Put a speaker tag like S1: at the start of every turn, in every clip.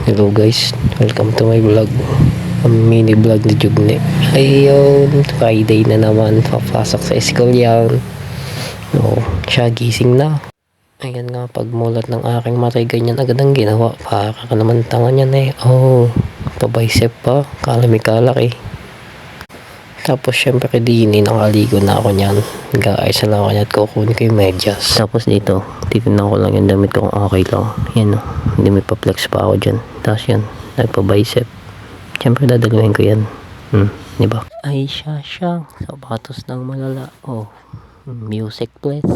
S1: Hello guys, welcome to my vlog. Ang mini vlog ni Jugne. Ayun, Friday na naman, papasok sa school yan. Siya gising na. Ayan nga, pagmulat ng aking matay, ganyan agad ang ginawa. Para ka naman tangan yan eh. Pabicep pa, kalami-kalak eh. Tapos syempre dini, nakaligo na ako niyan. Nag-aayos na lang ako niyan at kukunin ko yung medyas. Tapos dito, titignan ko lang yung damit ko kung okay lang. Yan o, hindi may pa-flex pa ako dyan. Tapos yan, nagpa-bicep. Syempre dadaluhin ko yan. Diba? Ay siya, sapatos ng malala. Music please.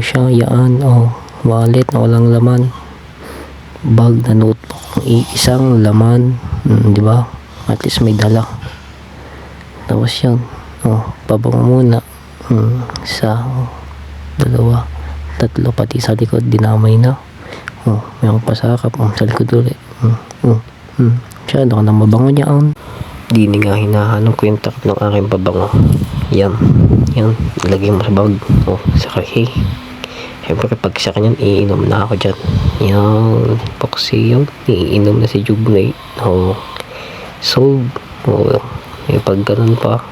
S1: Siya, yan, wallet na walang laman, bag na notebook, isang laman, di ba? At least may dala. Tapos yan, pabango muna, isa, dalawa, tatlo, pati sa likod, dinamay na. Mayroong pasakap, sa likod ulit. Siya, doon ka na mabango niya. Dini nga, hinahanap ko yung takip ng aking pabango. Yan, ilagay mo sa bag, sa kaki. Siyempre pag sa kanyan, iinom na ako dyan. Yan, paksi yun. Iinom na si Jugnay. So, pag ganun pa.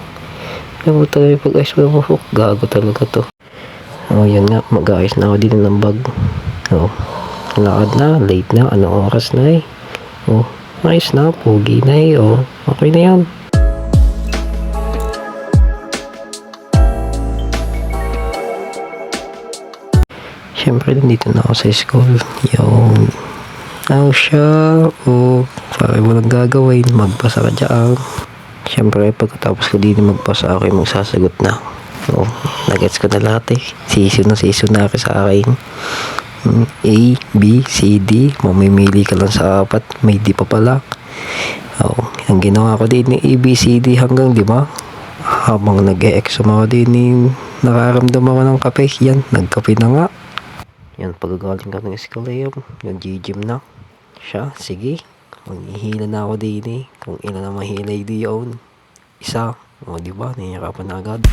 S1: Ayaw tayo pag-ayos mo. Gago talaga to. Yan nga, mag-ayos na ako dito ng bag. Lakad na, late na, anong oras na eh. Ayos na, pogi na eh. Okay na yan. Siyempre, nandito na ako sa school. Yung, siya, parang walang gagawin, magpasa ka dyan. Siyempre, pagkatapos ko din magpasa ako, yung magsasagot na. Nagets ko na lahat eh. Siso na ako sa akin. A, B, C, D. Mamimili ka lang sa apat. May D pa pala. Ang ginawa ko din A, B, C, D hanggang 5. Habang nag-e-exam ako din, nakaramdam ako ng kape. Yan, nagkape na nga. Yan, pagkagaling ka ng escalator, yung G-gym na. Siya, sige. Maghihila na ako din eh. Kung ilan na mahilay diyon. Isa. Diba? Nahihirapan na agad.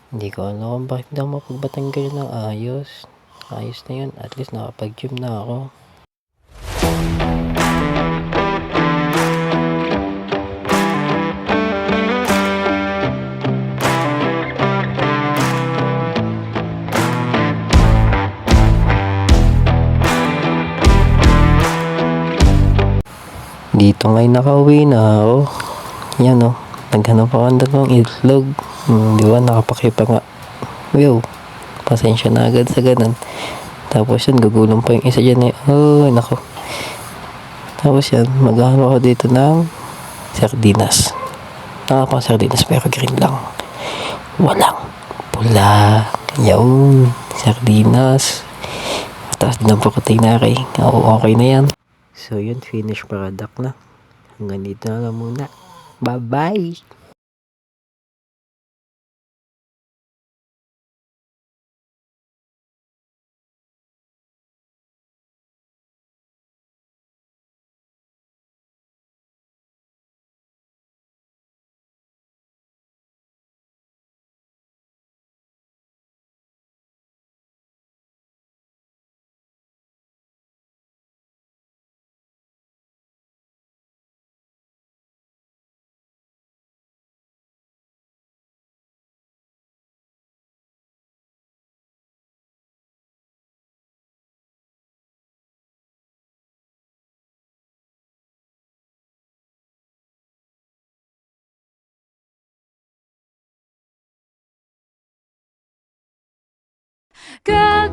S1: Hindi ko alam bakit daw mapagbatanggal ng ayos. Ayos na yun. At least nakapag-gym na ako. Dito ngayon nakauwi na ako. Yan naghanap ako ng dalawang itlog. Di ba? Nakapakipa nga. Pasensya na agad sa ganun. Tapos yan, gagulong pa yung isa dyan eh. Nako. Tapos yan, maghanap ako dito ng sardinas. Nakapang sardinas pero green lang. Walang pula. Yun, sardinas. Tapos din ang proteinary. Okay na yan. So yun, finished product na. Hanggang dito na lang muna. Bye-bye!
S2: Girl,